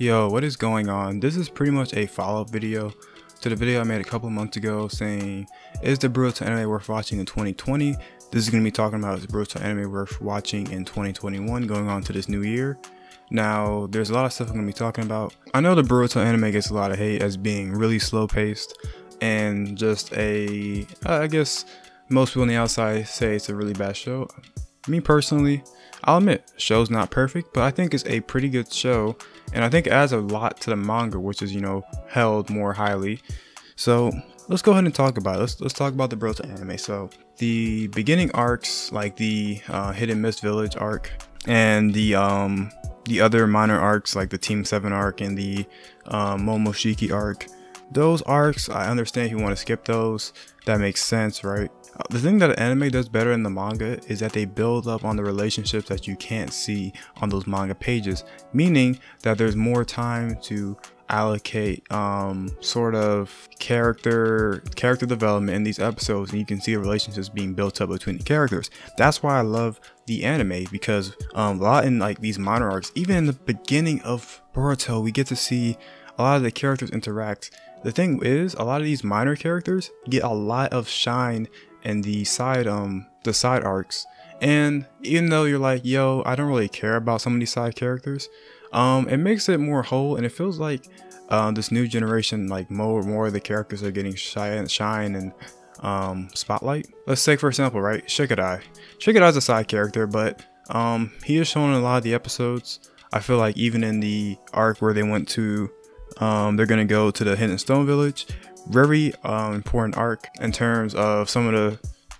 Yo, what is going on? This is pretty much a follow-up video to the video I made a couple months ago saying, is the Boruto anime worth watching in 2020? This is going to be talking about, is the Boruto anime worth watching in 2021 going on to this new year? Now, there's a lot of stuff I'm going to be talking about. I know the Boruto anime gets a lot of hate as being really slow-paced and just I guess most people on the outside say it's a really bad show. Me personally, I'll admit, the show's not perfect, but I think it's a pretty good show, and I think it adds a lot to the manga, which is, held more highly. So let's go ahead and talk about it. Let's talk about the Boruto anime. So the beginning arcs, like the Hidden Mist Village arc, and the other minor arcs, like the Team 7 arc and the Momoshiki arc, those arcs, I understand if you want to skip those, that makes sense, right? The thing that the anime does better than the manga is that they build up on the relationships that you can't see on those manga pages, meaning that there's more time to allocate sort of character development in these episodes, and you can see the relationships being built up between the characters. That's why I love the anime, because a lot in like these minor arcs, even in the beginning of Boruto, we get to see a lot of the characters interact. The thing is, a lot of these minor characters get a lot of shine in the side arcs, and even though you're like, yo, I don't really care about some of these side characters, it makes it more whole, and it feels like this new generation, like more of the characters are getting shine and spotlight. Let's take for example, right, Shikadai's a side character, but he is shown in a lot of the episodes. I feel like even in the arc where they went to they're gonna go to the Hidden Stone Village, very important arc in terms of some of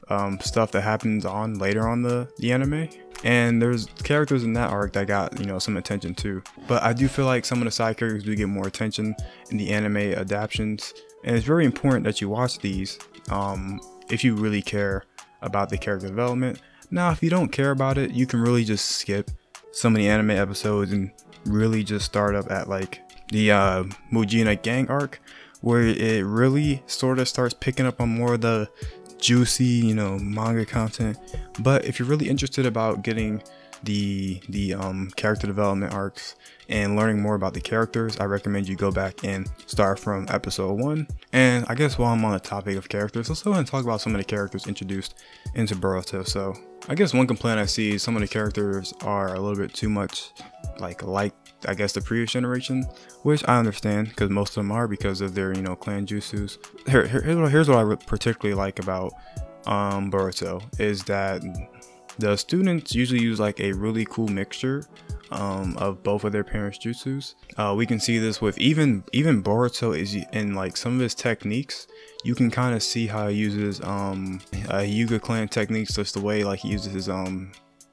the stuff that happens on later on the anime, and there's characters in that arc that got some attention too. But I do feel like some of the side characters do get more attention in the anime adaptations, and it's very important that you watch these if you really care about the character development. Now, if you don't care about it, you can really just skip some of the anime episodes and really just start up at like the Mujina gang arc, where it really sort of starts picking up on more of the juicy, manga content. But if you're really interested about getting the character development arcs and learning more about the characters, I recommend you go back and start from episode 1. And I guess while I'm on the topic of characters, let's go ahead and talk about some of the characters introduced into Boruto. So I guess one complaint I see is some of the characters are a little bit too much like I guess the previous generation, which I understand because most of them are, because of their clan jutsus. Here's what I particularly like about Boruto is that the students usually use like a really cool mixture of both of their parents' jutsus. We can see this with even Boruto is in like some of his techniques. You can kind of see how he uses Hyuga clan techniques, just the way like he uses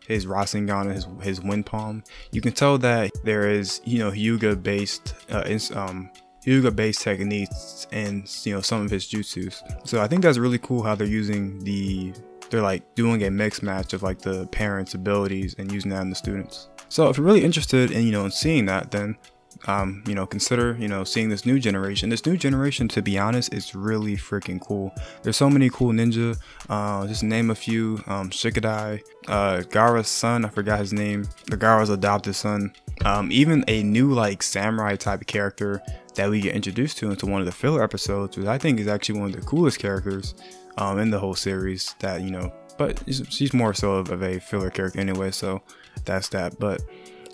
his Rasengan and his wind palm. You can tell that there is Hyuga based techniques in some of his jutsus. So I think that's really cool how they're using they're like doing a mix match of like the parents' abilities and using that in the students. So if you're really interested in in seeing that, then consider seeing this new generation. This new generation, to be honest, is really freaking cool. There's so many cool ninja. Just name a few. Shikadai, Gaara's son, I forgot his name, Gaara's adopted son. Even a new like samurai type of character that we get introduced to into one of the filler episodes, which I think is actually one of the coolest characters in the whole series. That but she's more so of a filler character anyway, so that's that. But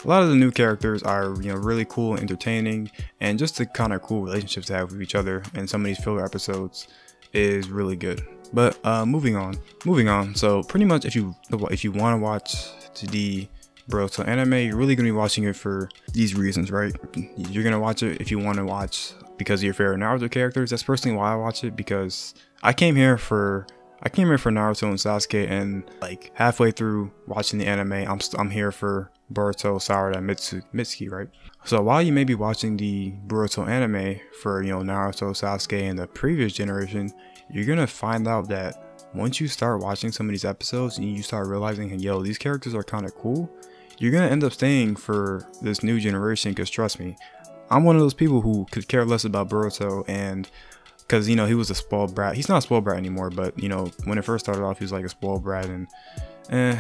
a lot of the new characters are really cool and entertaining, and just the kind of cool relationships to have with each other in some of these filler episodes is really good. But moving on. So pretty much if you want to watch the Boruto anime, you're really going to be watching it for these reasons, right? You're going to watch it if you want to watch because of your favorite Naruto characters. That's personally why I watch it, because I came here for Naruto and Sasuke, and like halfway through watching the anime, I'm here for Boruto, Sarada, and Mitsuki, right? So while you may be watching the Boruto anime for Naruto, Sasuke, and the previous generation, you're gonna find out that once you start watching some of these episodes and you start realizing, yo, these characters are kind of cool, you're gonna end up staying for this new generation. Because trust me, I'm one of those people who could care less about Boruto, and because he was a spoiled brat. He's not a spoiled brat anymore, but when it first started off, he was like a spoiled brat, and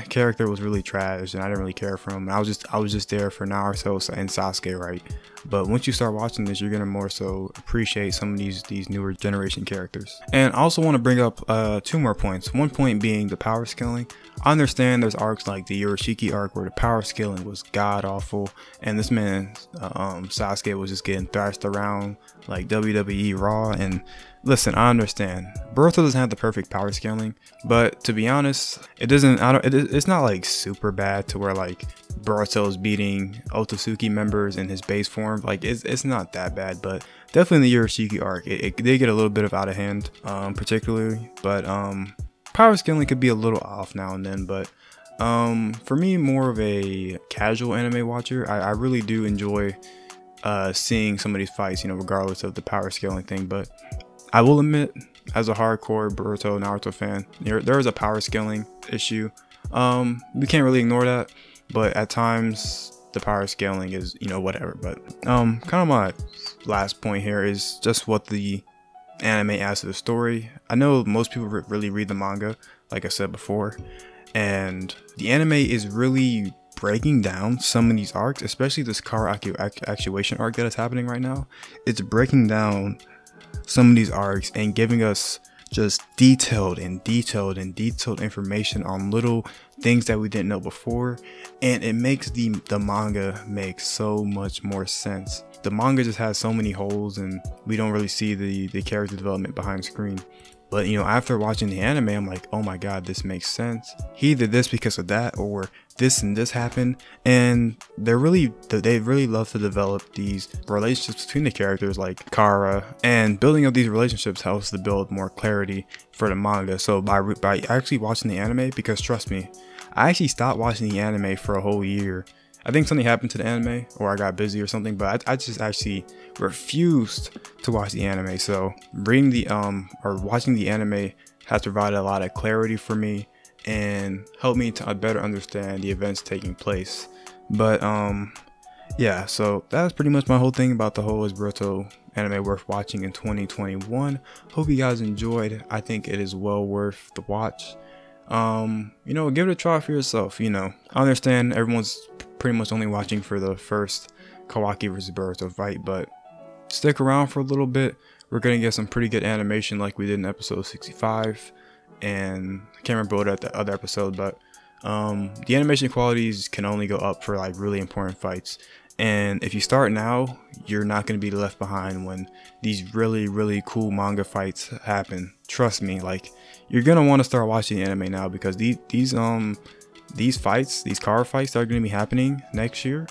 character was really trash, and I didn't really care for him. I was just there for Naruto and Sasuke, right? but once you start watching this, you're gonna more so appreciate some of these newer generation characters. And I also want to bring up 2 more points. One point being the power scaling. I understand there's arcs like the Yorushiki arc where the power scaling was god awful, and this man Sasuke was just getting thrashed around like WWE Raw. And listen, I understand Boruto doesn't have the perfect power scaling, but to be honest, it's not like super bad to where like Boruto is beating Otsutsuki members in his base form. Like it's not that bad, but definitely in the Yorushiki arc it did get a little bit of out of hand, particularly. But power scaling could be a little off now and then. But for me, more of a casual anime watcher, I really do enjoy seeing some of these fights, you know, regardless of the power scaling thing. But I will admit, as a hardcore Boruto Naruto fan, there is a power scaling issue. We can't really ignore that, but at times the power scaling is, you know, whatever. But kind of my last point here is just what the anime adds to the story. I know most people really read the manga, like I said before, and the anime is really breaking down some of these arcs, especially this car actuation arc that is happening right now. It's breaking down some of these arcs and giving us just detailed information on little things that we didn't know before, and it makes the manga make so much more sense. The manga just has so many holes and we don't really see the character development behind the screen. But you know, after watching the anime, I'm like, oh my god, this makes sense. He did this because of that, or this and this happened. And they really love to develop these relationships between the characters like Kara, and building up these relationships helps to build more clarity for the manga. So by actually watching the anime, because trust me, I actually stopped watching the anime for a whole year. I think something happened to the anime, or I got busy or something, but I just actually refused to watch the anime. So reading or watching the anime has provided a lot of clarity for me and helped me to better understand the events taking place. But yeah, so that's pretty much my whole thing about the whole is Boruto anime worth watching in 2021. Hope you guys enjoyed. I think it is well worth the watch. You know, give it a try for yourself. You know, I understand everyone's pretty much only watching for the first Kawaki versus Boruto fight, but stick around for a little bit. We're gonna get some pretty good animation like we did in episode 65, and I can't remember what the other episode, but the animation qualities can only go up for like really important fights. And if you start now, you're not going to be left behind when these really cool manga fights happen. Trust me, like you're going to want to start watching anime now, because these fights, these car fights that are going to be happening next year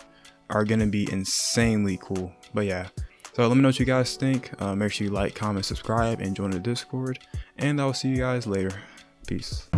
are going to be insanely cool. But yeah, so let me know what you guys think. Make sure you like, comment, subscribe, and join the Discord, and I'll see you guys later. Peace.